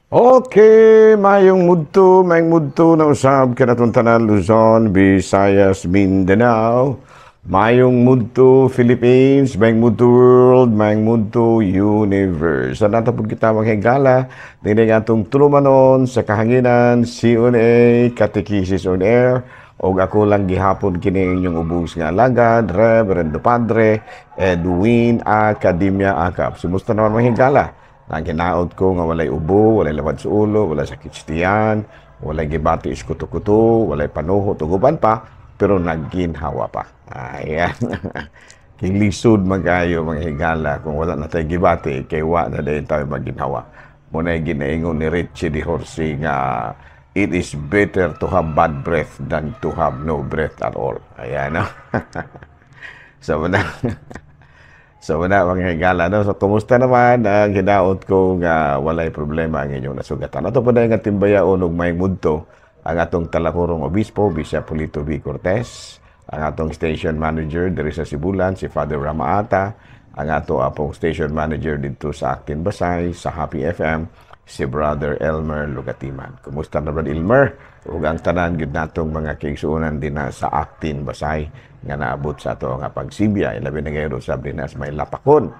Okay, mayong mudto na usab kanatong tanan Luzon, Visayas, Mindanao. Mayong mudto Philippines, mayong mudto world, mayong mudto universe. Sa natapod kita maghigala, dinig atong tulumanon sa kahanginan, CONA, Catechesis on Air, o ako lang gihapon kini inyong ubos nga alagad, Reverendo Padre, Edwin Academia Acap. Sumusta naman maghigala? Ang ginaot ko nga walay ubo, walay lawad sa ulo, walay sakit sa tiyan, walay gibati iskuto-kuto, walay panuhot uguban pa, pero nagginhawa pa. Ayan. King lisod magayo mga higala kung wala na tayo gibati, kay wa na dahil tayo magginhawa. Muna ginaingon ni Richie Di Horsi nga it is better to have bad breath than to have no breath at all. Ayan, no? So, So, wala mga higala, no? So, kumusta naman ang hinaot ko nga walay problema ang inyong nasugatan. Ato pa dahil nga timbayaon og may mudto ang atong talakurong obispo, Bishop Polito V. Cortez, ang atong station manager diri sa Sibulan, si Father Ramaata, ang ato apong station manager dito sa Actin Basay, sa Happy FM, si Brother Elmer Lugatiman. Kumusta na Brother Elmer? Ug ang tanan gyud natong mga kaigsuonan din na sa Actin Basay nga naabot sa ato nga pagsibya, ilabi na gayon sa Brinas may lapakon,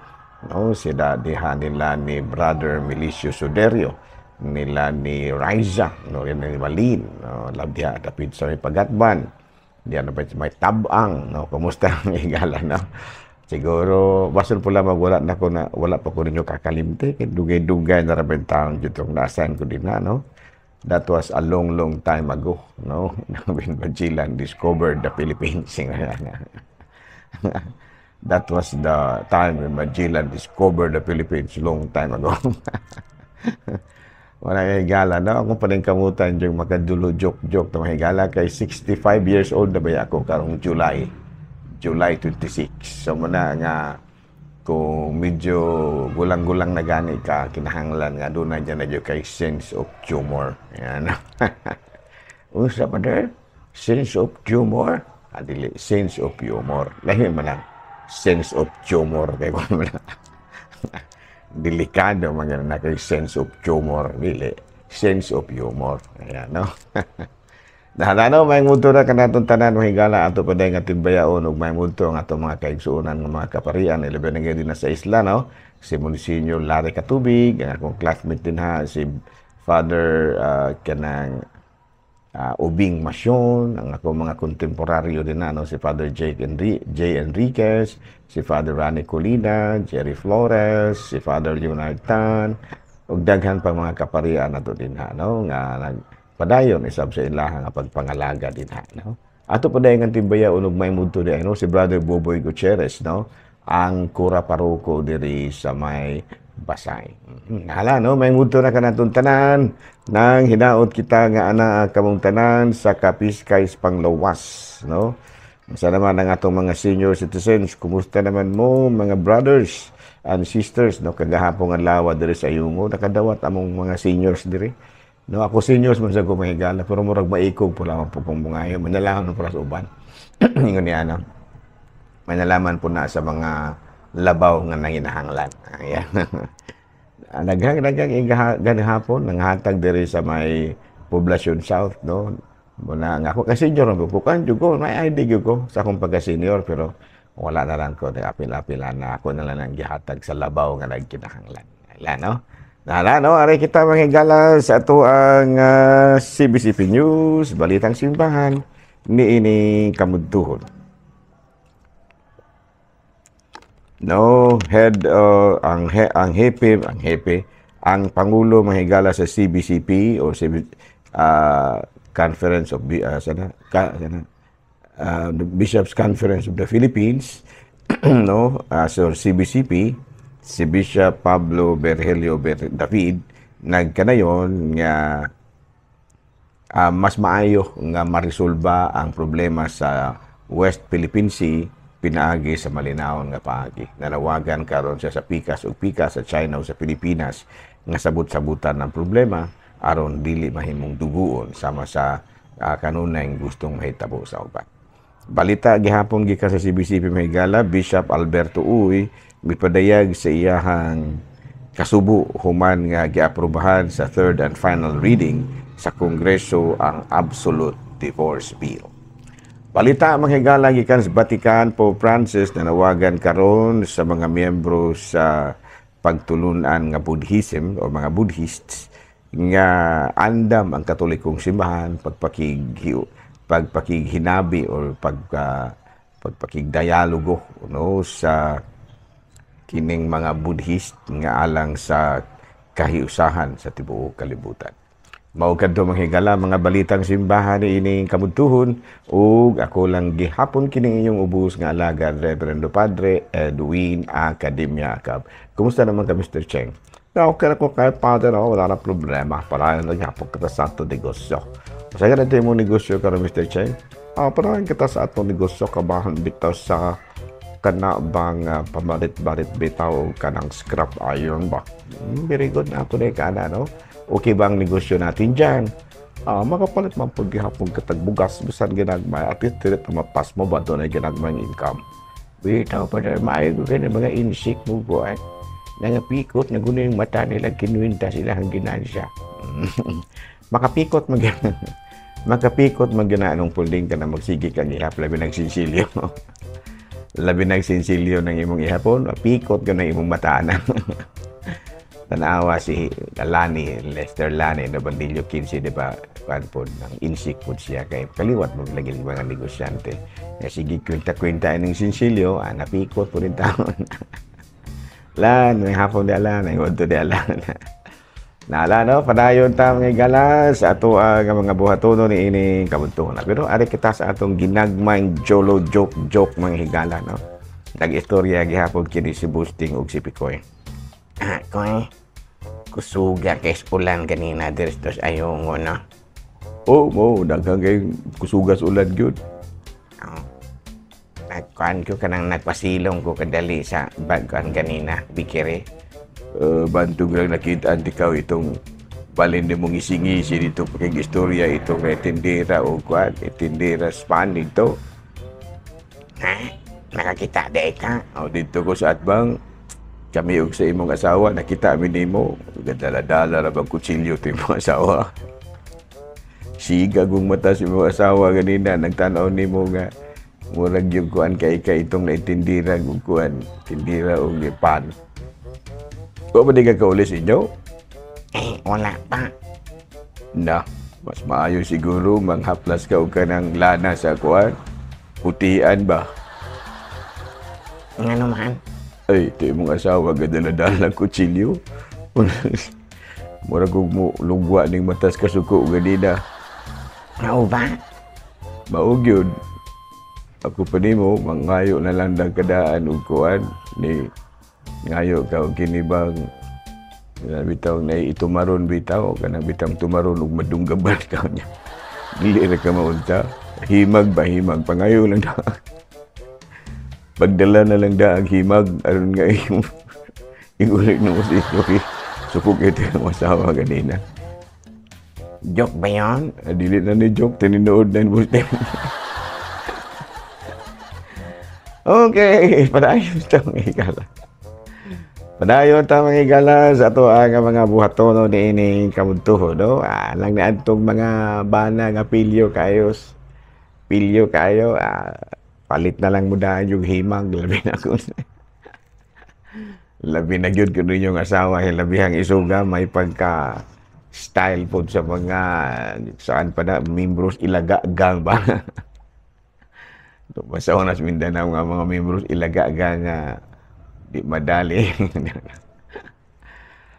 no? Sila diha nila ni Brother Milicio Soderio, nila ni Riza, no? Rin ni Malin, no? Labdiha tapid sa may Pagatban, diyan na may Tabang, no? Kumusta ang higala, no? Siguro bason pula magwala na ko na wala pa ko ninyo kakalimte kay dugay-dugay na rabin taon jutong nasan ko din na, no? That was a long, long time ago, no? When Magellan discovered the Philippines. That was the time when Magellan discovered the Philippines long time ago. Wala higala, no? Ako pa rin kamutan yung makadulo joke-joke na mahigala kay 65 years old na ba ako karong July 26. So muna nga kung medyo gulang-gulang na gani ka, kinahanglan nga doon na dyan na kay sense of humor. Yan. Unsa pa der? Sense of humor? Adili, sense of humor. Lahi man lang. Sense of humor. Kaya ko naman delikado mga na kay sense of humor. Dili. Sense of humor. Ayan, no? Nahalano, may muto na kanatong tanan, mahigala ato pa dahil nga timbayaon ug may muto ang ato mga kaigsuunan ng mga kaparian. Ilabi na din na sa isla, no? Si Monsignor Larry Katubig, ang akong classmate din ha, si Father kanang Ubing Masyon, ang akong mga kontemporaryo din na, no? Si Father J. Enriquez, si Father Rani Colina, Jerry Flores, si Father Leonard Tan, ug daghan pa mga kaparian ato din ha, no? Nga padayon isab sa ilaha nga pagpangalaga din ha, no? Ato pa dayon nga timbaya unog may mudto di no si Brother Boboy Gutierrez, no? Ang kura paroko diri sa may Basay. Hala, no, may mudto na kanatong tanan nang hinaot kita nga ana kamong tanan sa Kapiskays Panglawas, no? Sa naman ang atong mga senior citizens, kumusta naman mo mga brothers and sisters, no? Kagahapon nga lawa diri sa Yungo, nakadawat among mga seniors diri. No, ako seniors man sa kumahigala, pero murag maikog po lamang po kung bungayo. Manalaman po na sa uban. Ingon niya, no? Manalaman po na sa mga labaw nga nanginahanglan. Ayan. Naghang ganihapon, nanghatag diri sa may Poblacion South, no? Muna nga ako, kasi senior ang bukukan, ko, may ID ko sa akong pagka-senior, pero wala na lang ko, nag-apil-apilan na ako na lang ang gihatag sa labaw nga nagkinahanglan. Ayan, no? Nala, no? Aray kita manghigala sa ato ang CBCP News, Balitang Simbahan, niining kamudtuhon. No, ang Pangulo manghigala sa CBCP o Conference of Bishops Conference of the Philippines, no? So CBCP, si Bishop Pablo Berhelio David nagkanayon nga mas maayo nga marisolba ang problema sa West Philippine Sea pinaagi sa malinawon nga paagi. Nanawagan karon siya sa pikas sa China o sa Pilipinas nga sabot-sabutan ng problema aron dili mahimong duguon sama sa kanunay gustong mahitabo sa uban. Balita gihapon gikan sa CBCP Mahigala, Bishop Alberto Uy mipadayag sa iyahang kasubo human nga giaprubahan sa third and final reading sa Kongreso ang Absolute Divorce Bill. Balita manghigala gikan sa Vatican, Pope Francis nanawagan karon sa mga miyembro sa pagtulunan nga Buddhism o mga Buddhists nga andam ang Katolikong simbahan pagpakighinabi o pagpakigdialogo no sa kining mga Buddhist nga alang sa kahiusahan sa tibuok kalibutan. Mao kadto manghigala mga balitang simbahan ining kamudtuhon ug ako lang gihapon kining inyong ubos nga alagad Reverendo Padre Edwin Academia Cab. Kumusta naman ka Mr. Cheng? Okay na ko kay Padre, no? Wala na problema. Para na naghapon kita sa ato negosyo. Masaya na ito mo negosyo ka Mr. Cheng? Parahan kita sa ato negosyo kabahan bitaw sa kana bang pamalit-balit bitaw kanang scrap iron ba? Very good na ako na kana, no? Okay ba ang negosyo natin dyan? Makapalit man po gihapong katagbugas bisan ginagmay at itirit na mapas mo ba doon ay ginagmay income? Bitaw pa na maayo ko ganyan mga insik mo po ay nangapikot na gano'n yung mata nila kinuwinta sila ang ginansya. Makapikot makapikot anong pulding ka na magsigi kang ihap labi ng sinsilyo. Labi ng sinsilyo ng imong ihapon, pikot ka ng imong mata na. Tanawa si Lester Lani na Bandilyo 15, di ba? Kuan po, ng insik po siya kay kaliwat mo lagi ng mga negosyante. Na sige, kwenta-kwenta ng sinsilyo, napikot po rin taon. Lan, may hapon di alan, may wadto di alan. Naala, no? Padayon ta mga galas, ato ang mga buhatono ni ining kabuntuhan. Pero ari kita sa atong ginagmang jolo joke mga higala, no? Nag-istorya gihapon kini si Busting ug si Picoy. Koy, kusuga kay ulan kanina direstos ayong no? Mo, daghang kay kusugas ulan gyud. Nagkuhan ko kanang nagpasilong ko kadali sa bagkuhan kanina, bikire. Bantog lang nakita antikaw itong balin ni mong isingisi dito paging istorya itong tindera o kuhan, tindera Span dito. Nakakita di ka? Dito ko sa atbang. Kami og sa imong asawa, nakita amin nimo, gadala-dala ra bang kutsilyo ti imong asawa. Siga kung mata si imong asawa ganina, nagtanaw nimo nga murag yung kuan kay itong naitindira kung kuan, tindira og pan. Ko ba di ka kaulis inyo? Wala pa. Na, mas maayo siguro manghaplas ka og kanang lana sa kuan. Putian ba? Nga naman. Ay, ito yung mga asawa, gadala-dala kutsilyo. Mura kong mo lugwa ng matas kasuko ganina. Mao ba? Mao yun. Ako pa nimo, mangayo na lang ng kadaan o kuan. Ni ngayo ka o kinibang bitaw na itumaron bitaw. Kanang bitang tumaron o madunggaban ka niya. Dili na ka maunta. Himag ba, himag. Pangayo lang na. Pagdala na lang daang himag, aron nga yung ulit na mo si Joey. Sukog ito yung asawa kanina. Joke ba yan? Dili na ni joke, tininood na yung bullpen. Okay, padayon ito mga higala. Padayon ito mga higala sa ito ang mga buhatono ni ining kamuntuho, no? Lang na itong mga bana nga pilyo kayo, palit na lang mo daan yung himag, labi na ko. Labi na yun kung yung asawa, labihang isuga, may pagka-style po sa mga, saan pa na, membros ilaga-gang ba? Basta ko nas Mindanao nga mga membros ilaga-gang nga, di madali.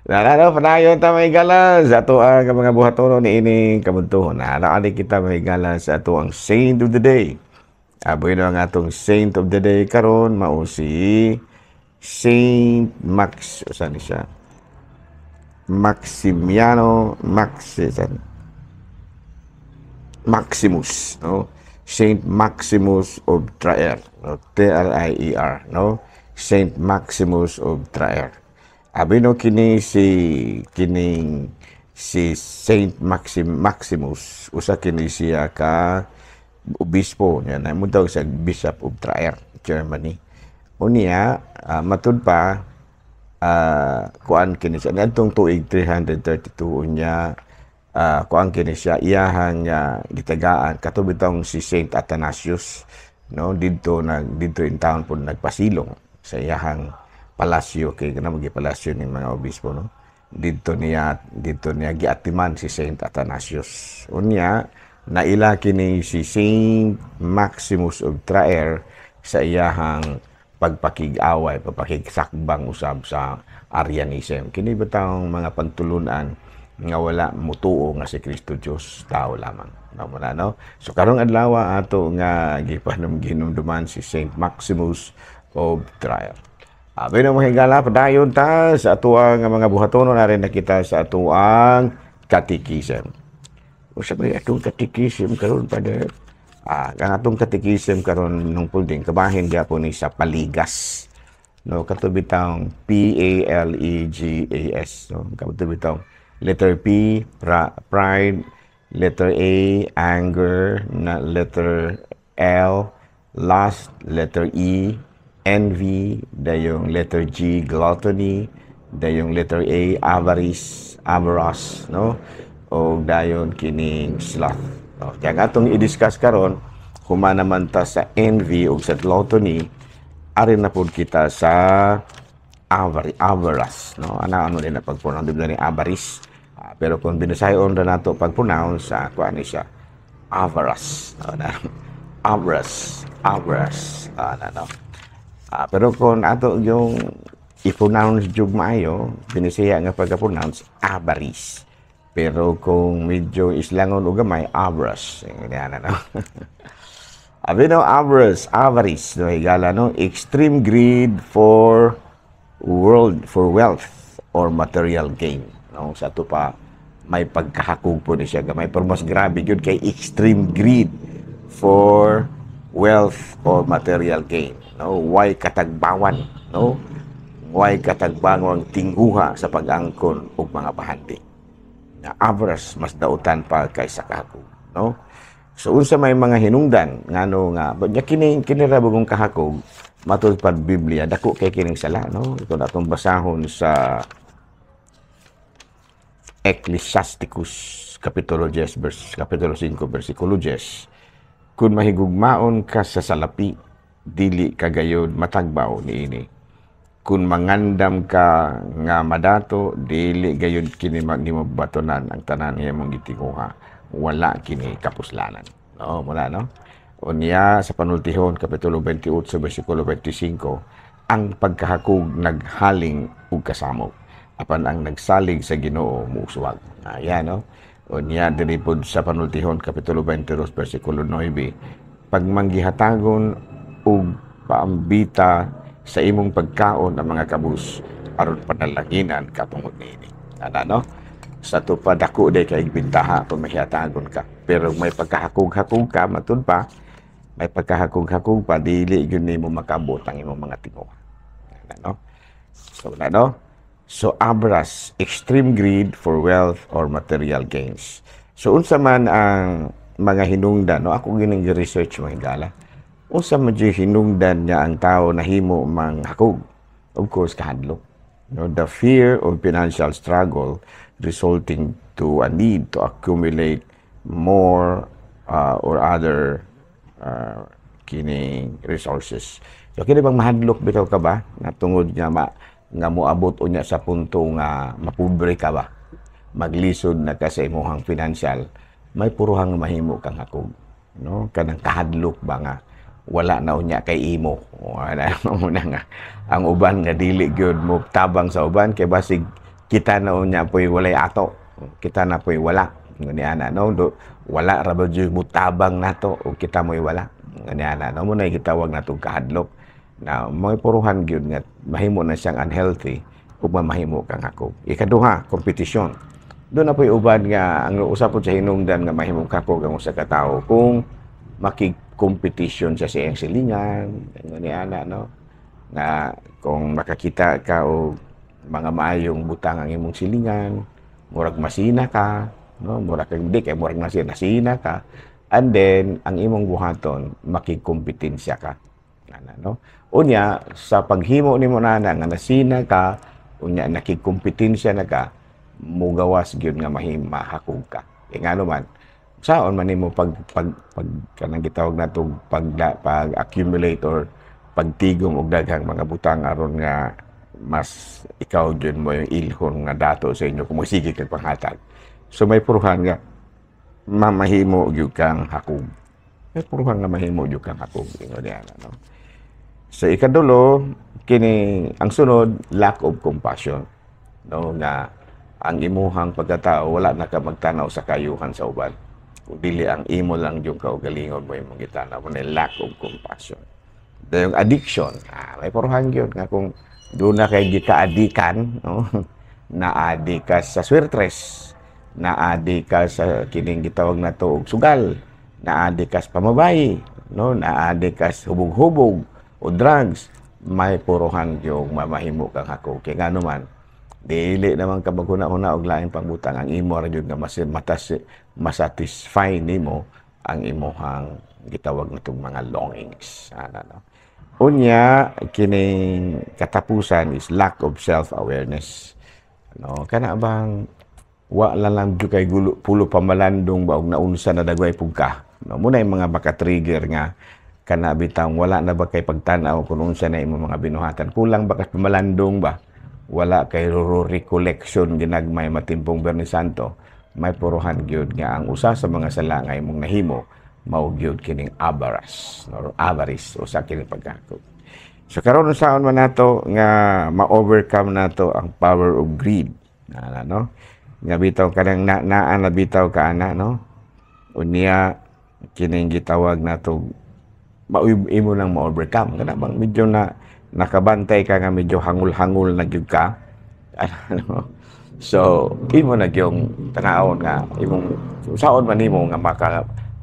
Nalala, panayon ta may galas, ato ang mga buhatono ni ining kamuntuhon. Nalala kita may galas, ato ang Saint of the Day. Aboy na ang atong Saint of the Day karon mao si Saint Max, saan siya? Maximus, no? Saint Maximus of Trier, no? T-R-I-E-R, no? Saint Maximus of Trier. Aboy no kini si Saint Maximus, usa kini siya ka obispo niya na mo daw sa Bishop of Trier, Germany. Unya matud pa kuan kini siya ngadtong tuig 332 unya kuan kini siya iyahang gitagaan katubitong si Saint Athanasius, no, didto in town po nagpasilong sa iyahang palasyo kay kanang palasyo ning mga obispo, no, didto niya giatiman si Saint Athanasius. Unya naila kini si Saint Maximus of Traer sa iyahang pagpakig-away, pagpakigsakbang usab sa Arianism. Kini batang mga pagtulunan nga wala mutuo nga si Kristo Dios, tao lamang. No? So karong adlaw ato nga ginumduman si Saint Maximus of Trier. Abay na mahigala padayon ta sa atuang mga buhaton na rin nakita sa atuang catechism. O sabi atong catechism karon pada ang atong catechism karon nung pulding kabahin gyapon ni sa paligas, no, katubitang PALEGAS, no, katubitang letter P pride, letter A anger, na letter L lust, letter E envy, dayong letter G gluttony, dayong letter A avarice, no, o dayon kining sloth. No, kaya atong i-discuss karon humana man ta sa envy o sa gluttony, arin na pod kita sa avarice, no, ano din na pagpronounce dibla ni avarice, pero kung binasayon ra nato pagpronounce sa kuan ni siya avarice, no, avarice, no. Pero kung ato yung i-pronounce jug maayo, binisaya nga pagka-pronounce avarice. Pero kung medyo islangon o gamay, avarice. Ganyan, no? Abi no, avarice, no, higala, no? Extreme greed for wealth or material gain. No? Sa ito pa, may pagkahakog po ni siya gamay. Pero mas grabe yun kay extreme greed for wealth or material gain. No? Why katagbawan, no? Why katagbangon tingguha sa pag-angkon o mga bahandi. Na avarice mas dautan pa kaysa kahakog, no? So unsa may mga hinungdan ngano nga nya kini ra bagong kahakog matud pad Biblia dako kay kining sala, no? Ito natong basahon sa Ecclesiasticus kapitulo 5 bersikulo 10. Kun mahigugmaon ka sa salapi dili kagayod matagbaw niini. Kung mangandam ka nga madato, dili gayud kini nimo batonan ang tanan nga imong gitinguha. Wala kini kapuslanan. No, mula, no? Unya sa panultihon kapitulo 28 bersikulo 25, ang pagkahakog naghaling ug kasamok. Apan ang nagsalig sa Ginoo muuswag. Ayan, no? Unya diri pod sa panultihon kapitulo 22 bersikulo 9, pagmanggihatagon ug paambita sa imong pagkaon ang mga kabus aron panalanginan katungod niini. No? Sa tupa dako day kay bintaha kung mahiyatagon ka. Pero may pagkahakog-hakog ka matud pa, may pagkahakog-hakog pa dili gyud nimo makabot ang imong mga tinguha. No? So avarice, extreme greed for wealth or material gains. So unsa man ang mga hinungdan, no, ako gining research mahigala. Unsa man jud hinungdan niya ang tao nahimo manghakog? Of course, kahadlok. No, the fear of financial struggle resulting to a need to accumulate more or other kining resources. So kini bang mahadlok bitaw ka ba natungod nga nga moabot unya sa punto nga mapobre ka ba? Maglisod na ka sa imong financial, may puruhang mahimo kang hakog. No, kanang kahadlok ba nga wala na unya kay imo. Wala mo na nga. Ang uban nga dili gyud mo tabang sa uban kay basig kita na unya poy walay ato. Kita na poy wala. Ngani ana no, wala ra ba gyud mo tabang nato o kita moy wala. Ngani ana no mo na gitawag natong kahadlok. Na may puruhan gyud nga mahimo na siyang unhealthy ug mahimo kang hakog. Ikaduha, kompetisyon. Doon na poy uban nga ang usapon sa hinungdan nga mahimo kakog ang usa ka tawo kung competition siya sa iyang silingan, ngani ana, no? Na kung makakita ka o mga maayong butang ang imong silingan, murag masina ka, no? Murag hindi kay murag nasina ka, and then ang imong buhaton makikompetensya ka. Ana, no? Unya sa paghimo nimo nana nga nasina ka unya nakikompetensya na ka, mugawas gyud nga mahakog ka. E nga naman, saon man nimo pag kanang gitawag nato pag accumulate or pagtigom og daghang mga butang aron nga mas ikaw dyan mo yung ilhon nga dato sa inyo kung sige kang panghatag. So may puruhan nga mamahimo gyud kang hakog. May puruhan nga mahimo gyud kang hakog ingon niya no. So ikadulo kini ang sunod lack of compassion no nga ang imuhang pagkatao wala na ka magtanaw sa kayuhan sa uban. Kung dili ang imo lang yung kaugalingon mo imong gitanaw mo lack of compassion. Yung addiction, may puruhan yun nga kung doon na kay gika-adikan, no? Na-adik ka sa swirtres, na-adik ka sa kining gitawag na to sugal, na-adik ka sa pamabayi, no? Na-adik ka sa hubog-hubog o drugs, may puruhan yung mamahimo kang hakog. Kaya nga naman, dili naman ka maghuna-huna og laing pangbutang ang imo ra jud nga masatisfy nimo ang imuhang gitawag natong mga longings no. Unya kining katapusan is lack of self-awareness no kana bang wa lang jud kay pulo pamalandong ba og naunsa na dagway pugka no muna yung mga maka-trigger nga kana bitang wala na ba kay pagtan-aw kun unsa na imong mga binuhatan kulang ba kas pamalandong ba wala kay recollection ginagmay matimpong Bernie Santo may puruhan gyud nga ang usa sa mga sala nga imong nahimo mao gyud kining avarice o sa kining pagkakog. So karon saon man nato nga ma-overcome nato ang power of greed no nga bitaw kanang naan na bitaw ka ana no unya kining gitawag nato imo nang ma-overcome kana bang medyo na nakabantay ka nga medyo hangul-hangul na gyud ka ano so imo na gyung tanawon nga imong saon man nimo nga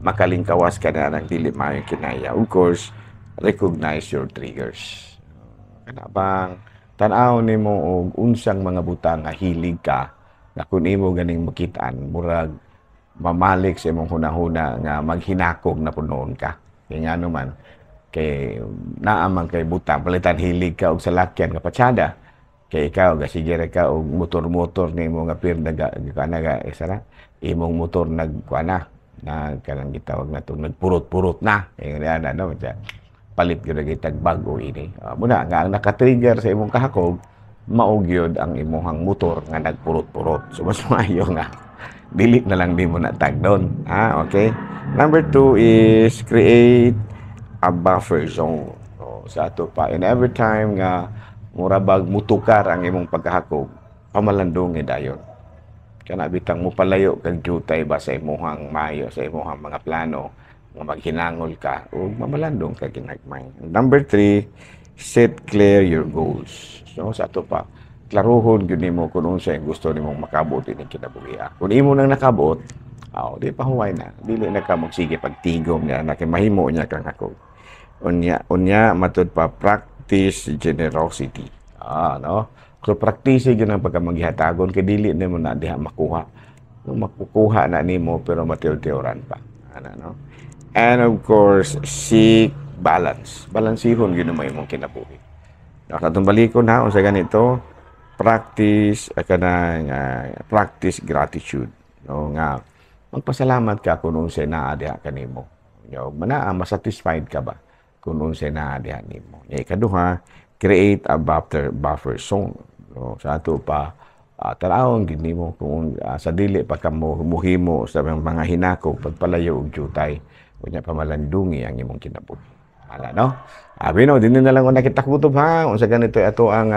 makalingkawas ka na ng dili maayo kinaya of course recognize your triggers kana bang tan-aw nimo og unsang mga butang nga hilig ka nga kun imo ganing makitaan murag mamalik sa imong hunahuna nga maghinakog na punoon ka kay nga naman kay naamang kay butang palitan hilig ka og salakyan nga patsada kay ikaw gasigere ka og motor-motor nimo nga pirda kana ga isara imong motor nagkuana na kanang gitawag na to nagpurot-purot na ana no palit gyud gitag bago ini muna nga ang naka-trigger sa imong kahakog mao gyud ang imong motor nga nagpurot-purot so mas maayo nga dili na lang nimo na tag doon okay number 2 is create a buffer zone. So, sa ato pa, and every time nga murabag mutukar ang imong pagkahakog, pamalandong dayon. Kana bitang mo palayo kag jutay ba sa imong mayo, sa imong mga plano nga maghinangol ka o mamalandong ka ginagmay. Number 3, set clear your goals. So sa ato pa, klaruhon gyud nimo kung unsa ang gusto nimong makabot ini kinabuhi. Kung imo nang nakabot, di pa huway na. Dili na ka magsige pagtigom niya na kay mahimo niya kang hakog. Unya matud pa practice generosity. No? So practice yun ang pagkamagihatagon kay dili nimo na diha makuha. Makukuha na nimo pero matiyor-tiyoran pa. No? And of course, seek balance. Balansihon yun ang imong kinabuhi. Katong balikon na sa ganito, practice practice gratitude. No nga magpasalamat ka kung unsay naa diha kanimo. Yo mana masatisfied ka ba kung unsay naa diha nimo. Ikaduha, create a buffer zone. No, sa ato pa tarawon gid nimo kung sa dili pa ka muhimo sa mga hinako pagpalayo og jutay unya pamalandungi ang imong kinabuhi. No? Bino, din na lang ako nakitakutob ha. Unsa ganito ato ang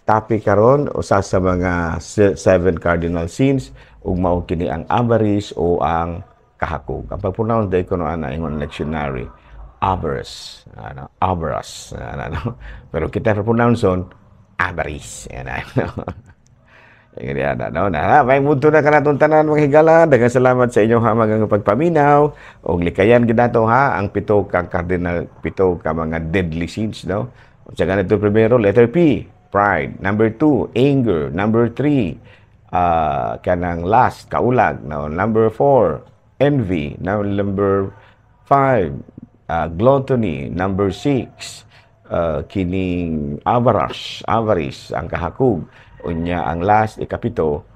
topic karon usa sa mga 7 cardinal sins ug mao kini ang avarice o ang kahakog. Ang pag-pronounce day ko no ana ingon lectionary avarice, avarice, pero kita pronounce on avarice. No, may mundo na kanatong tanan mga higala. Daghang salamat sa inyong hamagang pagpaminaw og likayan gid nato ha ang pito ka cardinal, pito ka mga deadly sins no. Unsa ganito primero, letter P, pride. Number 2, anger. Number 3, kanang lust, kaulag. Now, number 4, envy. Now, number 5, gluttony. Number 6, kining avarice ang kahakog. Unya ang last ikapito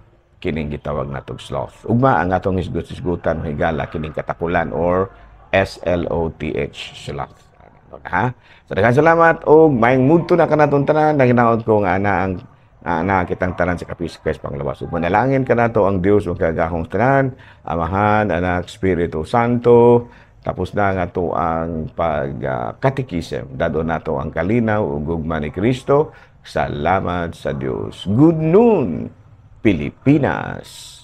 kining gitawag natong sloth. Ugma ang atong hisgot-hisgutan higala kining katakulan or SLOTH, sloth. Ha? So daghang salamat og maayong mudto na kanaton tanan. Naginaot ko nga ana kitang tanan sa kapiskes panglabas. Ug manalangin kanato ang Dios ug kagahong tanan, Amahan, Anak, Espiritu Santo. Tapos na nga to ang pag-katikism. Dado na to ang kalinaw ug gugma ni Kristo. Salamat sa Dios. Good noon, Pilipinas!